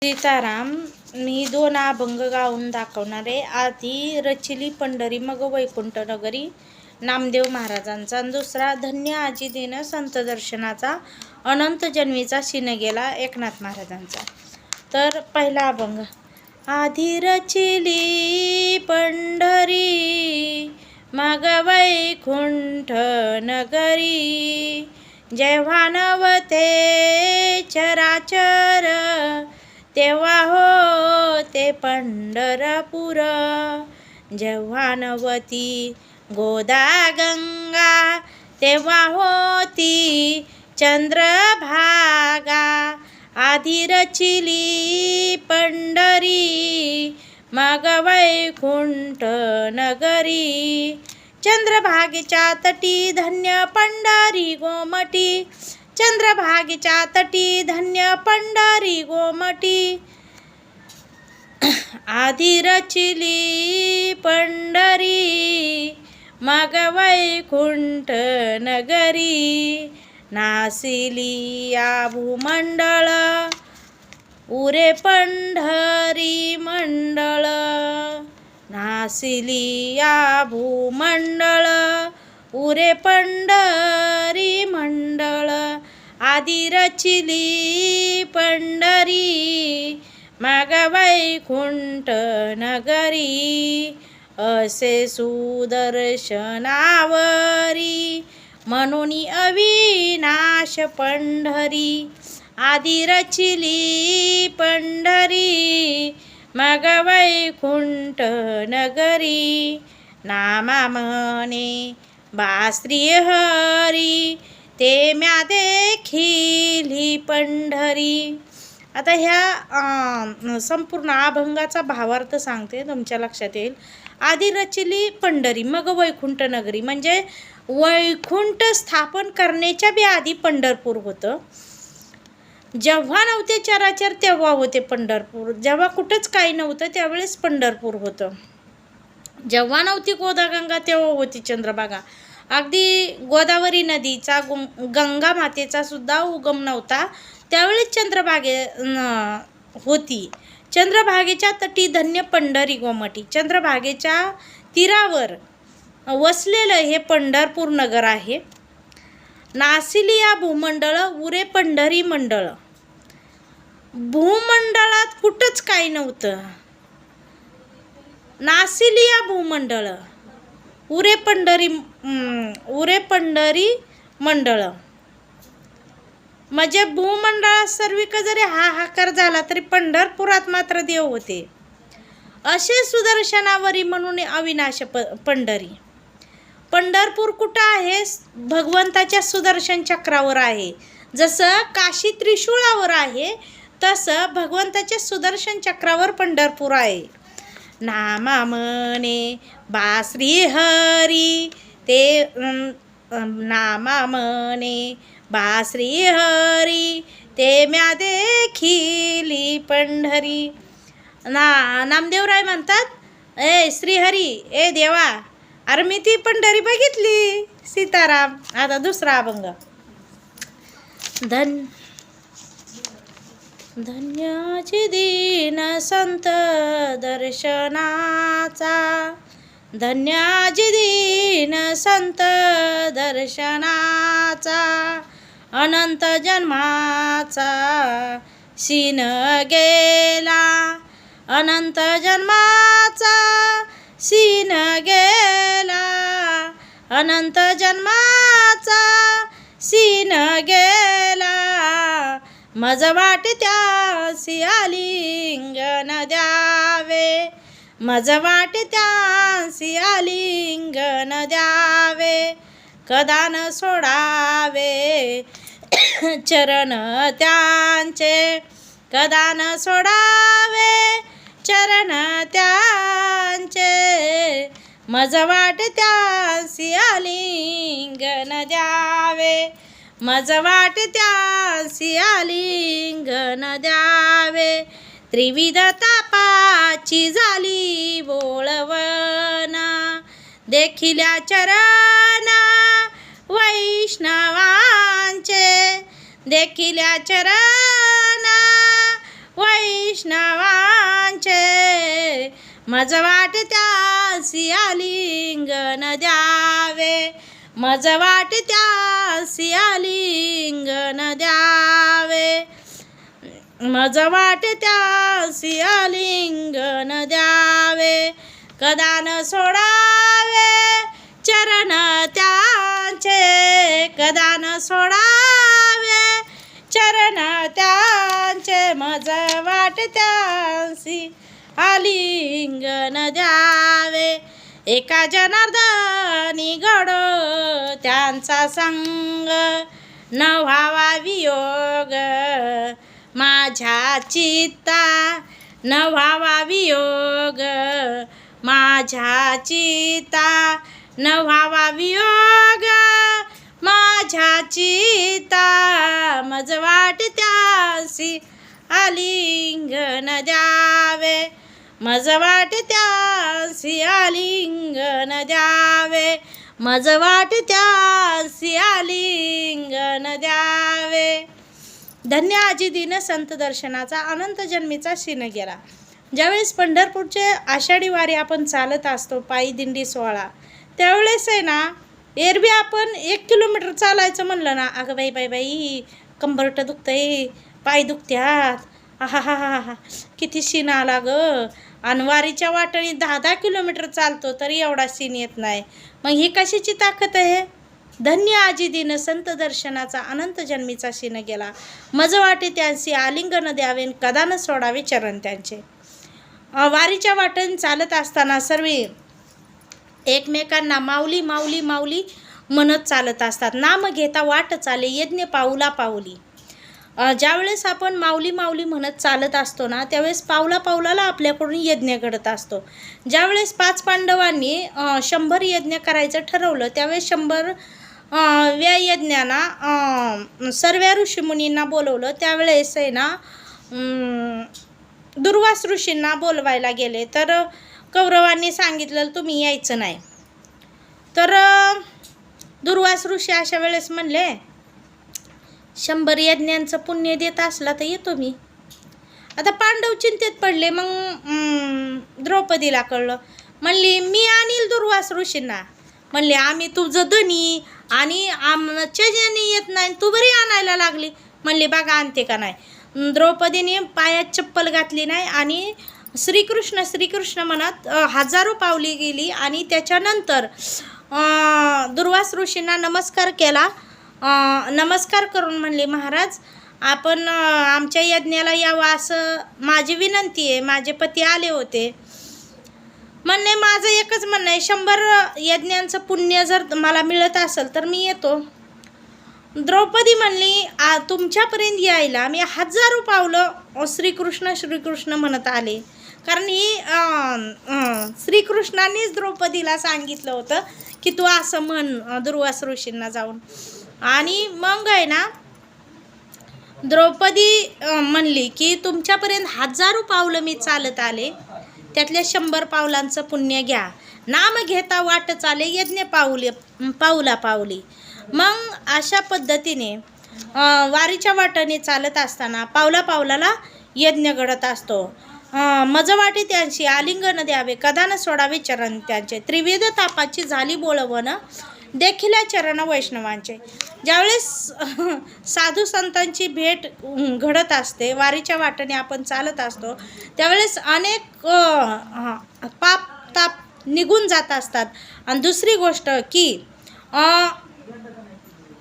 सीताराम. मी 2 अभंग गाऊन दाखवणार आहे. आधी रचिली पंढरी मग वैकुंठ नगरी नामदेव महाराजांचा, आणि दुसरा धन्य आजी दिन संत दर्शनाचा अनंत जन्मीचा शिन गेला एकनाथ महाराजांचा. तर पहिला अभंग. आधी रचिली पंढरी मग वैकुंठ नगरी, जेव्हा नवते चराचर तेव्हा होते पंढरपूर, जेव्हा नवती गोदा गंगा तेव्हा होती चंद्रभागा. आधी रचिली पंढरी मग वैकुंठ नगरी, चंद्रभागेच्या तटी धन्य पंढरी गोमटी, चंद्रभागेच्या तटी धन्य पंढरी गोमटी. आधी रचिली पंढरी मग वैकुंठ नगरी, नासिली या भूमंडळ उरे पंढरी मंडळ, नासिली या भूमंडळ उरे पंढरी मंडळ. आधी रचिली पंढरी मग वैकुंठ नगरी, असे सुदर्शनावरी म्हणून अविनाश पंढरी. आधी रचिली पंढरी मग वैकुंठ नगरी, नामा म्हणे बा श्री हरी ते म्या देखिली पंढरी. आता ह्या संपूर्ण अभंगाचा भावार्थ सांगते, तुमच्या लक्षात येईल. आधी रचिली पंढरी मग वैकुंठ नगरी म्हणजे वैकुंठ स्थापन करण्याच्या बी आधी पंढरपूर होतं. जेव्हा नव्हते चराचर तेव्हा होते पंढरपूर, जेव्हा कुठंच काही नव्हतं त्यावेळेस पंढरपूर होतं. जेव्हा नव्हती गोदागंगा तेव्हा होती चंद्रभागा. अगदी गोदावरी नदीचा गंगा मातेचा सुद्धा उगम नव्हता त्यावेळेस चंद्रभागे होती. चंद्रभागेच्या तटी धन्य पंढरी गोमटी, चंद्रभागेच्या तीरावर वसलेलं हे पंढरपूर नगर आहे. नासिली या भूमंडळ उरे पंढरी मंडळ, भूमंडळात कुठंच काही नव्हतं. नासिली या भूमंडळ उरे पंढरी मंडळ म्हणजे भूमंडळात सर्विक जरी हाहाकार झाला तरी पंढरपुरात मात्र देव होते. असे सुदर्शनावरी म्हणून अविनाश पंढरी. पंढरपूर कुठं आहे? भगवंताच्या सुदर्शन चक्रावर आहे. जसं काशी त्रिशूळावर आहे तसं भगवंताच्या सुदर्शन चक्रावर पंढरपूर आहे. नामा म्हणे बा श्री हरी ते नामा म्हणे बा श्री हरी ते म्या देखिली पंढरी. नामदेवराय म्हणतात, ए श्रीहरी, ए देवा, अरे मी ती पंढरी बघितली. सीताराम. आता दुसरा अभंग. धन्याची दीन संत दर्शनाचा, धन्याची दीन संत दर्शनाचा, अनंत जन्माचा शिन गेला, अनंत जन्माचा शिन गेला, अनंत जन्माचा शिन गेला. मज वाटे त्यासी आलिंगन द्यावे, मज वाटे त्यासी आलिंगन द्यावे, कदा न सोडावे चरण त्यांचे, कदा न सोडावे चरण त्यांचे. मज वाटे त्यासी आलिंगन द्यावे, मज वाटे त्यासी आलिंगन द्यावे. त्रिविध तापाची झाली बोळवना, देखिल्या चरण वैष्णवांचे, देखिल्या चरण वैष्णवांचे मज वाटत्यासी आलिंगन द्यावे मज वाटत्यासी आलिंगन द्यावे मज वाटत्यासी आलिंगन द्यावे कदा न सोडावे चरण त्यांचे कदा न सोडावे चरण त्यांचे मज वाटत्यासी आलिंगन द्यावे एका जनार्दनी घडो त्यांचा संग न व्हावा वियोग माझ्या चित्ता न व्हावा वियोग माझ्या चित्ता न व्हावा वियोग माझ्या चित्ता मज वाटत्यासी आलिंगन द्यावे मज वाटत्यासी आलिंगन द्यावे मज वाटत्यासी आलिंगन द्यावे. धन्य आजी दिन संत दर्शनाचा अनंत जन्मीचा शीन गेला. ज्यावेळेस पंढरपूरचे आषाढी वारी आपण चालत असतो पायी दिंडी सोहळा त्यावेळेस आहे ना एरवी आपण 1 किलोमीटर चालायचं म्हणलं ना अगं बाई बाई बाई कंबरट दुखतंय पाय दुखत्यात हा हा हा हा किती शीन आला गं. आणि वारीच्या वाटेने 10-10 किलोमीटर चालतो तरी एवढा शीन येत नाही. मग ही कशाची ताकद आहे. धन्य आजी दिन संत दर्शनाचा अनंत जन्मीचा शीन गेला मज वाटे त्यांची आलिंगन द्यावे कदा न सोडावे चरण त्यांचे. वारीच्या वाटेने चालत असताना सर्व एकमेकांना माऊली माऊली माऊली म्हणत चालत असतात. नाम घेता वाट चाले यज्ञ पाऊला पाऊली. ज्यावेळेस आपण माऊली माऊली म्हणत चालत असतो ना त्यावेळेस पावला पावलाला आपल्याकडून यज्ञ घडत असतो. ज्यावेळेस 5 पांडवांनी 100 यज्ञ करायचं ठरवलं त्यावेळेस 100 व्या यज्ञांना सर्व ऋषीमुनींना बोलवलं. त्यावेळेस आहे ना दुर्वास ऋषींना बोलवायला गेले तर कौरवांनी सांगितलं तुम्ही यायचं नाही. तर दुर्वास ऋषी अशा वेळेस म्हणले 100 यज्ञांचं पुण्य देत असला तर येतो मी. आता पांडव चिंतेत पडले. मग द्रौपदीला कळलं. म्हणली मी आणील दुर्वास ऋषींना. म्हणले आम्ही तुझं धनी आणि आमच्या ज्याने येत नाही तू बरी आणायला लागली. म्हणले बघा आणते का नाही. द्रौपदीने पायात चप्पल घातली नाही आणि श्रीकृष्ण श्रीकृष्ण म्हणत 1000 पावली गेली आणि त्याच्यानंतर दुर्वास ऋषींना नमस्कार केला. नमस्कार करून म्हणले महाराज आपण आमच्या यज्ञाला यावं असं माझी विनंती आहे. माझे पती आले होते. म्हणणे माझं एकच म्हणणं आहे 100 यज्ञांचं पुण्य जर मला मिळत असेल तर मी येतो. द्रौपदी म्हणली तुमच्यापर्यंत यायला मी 1000 पावलं श्रीकृष्ण श्रीकृष्ण म्हणत आले. कारण ही श्रीकृष्णांनीच द्रौपदीला सांगितलं होतं की तू असं म्हण दुर्वास ऋषींना जाऊन. आणि मग आहे ना द्रौपदी म्हणली की तुमच्यापर्यंत 1000 पावलं मी चालत आले त्यातल्या 100 पावलांचं पुण्य घ्या. नाम घेता वाट चाले यज्ञ पाऊला पावली. मग अशा पद्धतीने वारीच्या वाटेने चालत असताना पावला पावलाला यज्ञ घडत असतो. मज वाटे त्यांची आलिंगन द्यावे कदा न सोडावे चरण त्यांचे. त्रिविध तापाची झाली बोळवण देखील चरण वैष्णवांचे. ज्यावेळेस साधू संतांची भेट घडत असते वारीच्या वाटेने आपण चालत असतो त्यावेळेस अनेक पाप ताप निघून जात असतात. आणि दुसरी गोष्ट की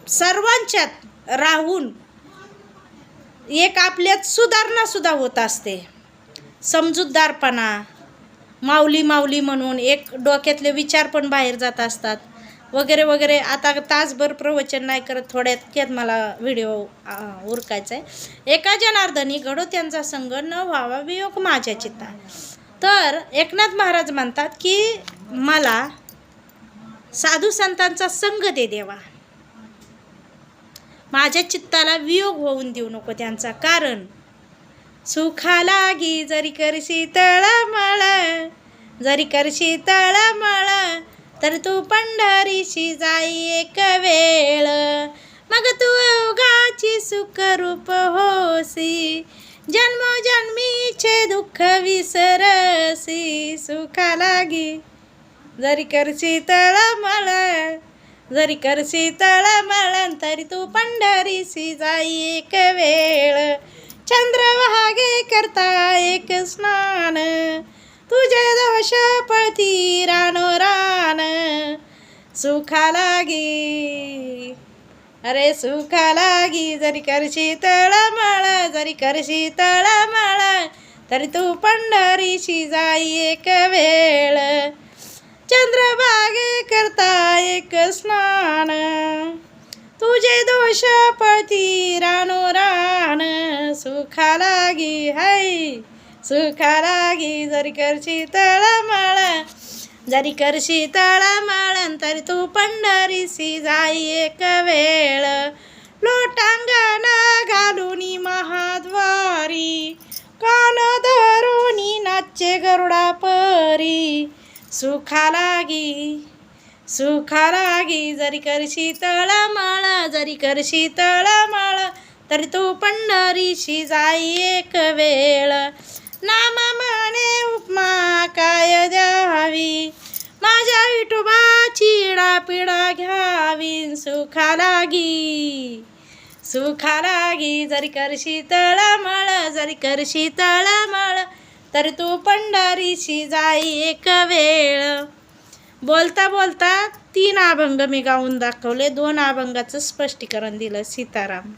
सर्वांच्यात राहून एक आपल्यात सुधारणासुद्धा होत असते. समजूतदारपणा माऊली माऊली म्हणून एक डोक्यातले विचार पण बाहेर जात असतात वगैरे वगैरे. आता तासभर प्रवचन नाही करत थोड्यात मला व्हिडिओ उरकायचा आहे. एका जनार्दनी घडो त्यांचा संग न व्हावा वियोग माझ्या चित्ता. तर एकनाथ महाराज म्हणतात की मला साधू संतांचा संग दे देवा. माझ्या चित्ताला वियोग होऊन देऊ नको त्यांचा. कारण सुखा लागी जरी करशी तळमळ जरी करशी तळमळ तर तू पंढरीशी जाई एक वेळ. मग तू उगाची सुखरूप होसी जन्मोजन्मीच तुझे दुःख विसरसी सुखा लागी जरी करशी तळमळ जरी करशी तळमळ तरी तू पंढरीसी जाई एक वेळ चंद्रभागे करता एक स्नान तुझे दोष पळती रानो रान सुखा लागी अरे सुखा लागी जरी करशी तळमळ जरी करशी तळमळ तरी तू पंढरीशी जाई एक वेळ चंद्रभागे करता एक स्नान तुझे दोष पळती रानो रान सुखा लागी हाय सुखा लागी जरी करशी तळमळ जरी करशी तळमळ तरी तू पंढरीसी जाई एक वेळ लोटांगण घालूनी महाद्वारी कान धरूनी नाचे गरुडा परी सुखा लागी जरी करशी तळमळ जरी करशी तळमळ तरी तू पंढरीशी जाई एक वेळ नाम म्हणे उपमा काय द्यावी माझ्या विठोबाची पिढा घ्यावी सुखा लागी जरी करशी तळमळ जरी करशी तळमळ तरी तू पंढरीशी जाई एक वेळ बोलता बोलता 3 अभंग मी गाऊन दाखवले 2 अभंगाचं स्पष्टीकरण दिलं सीताराम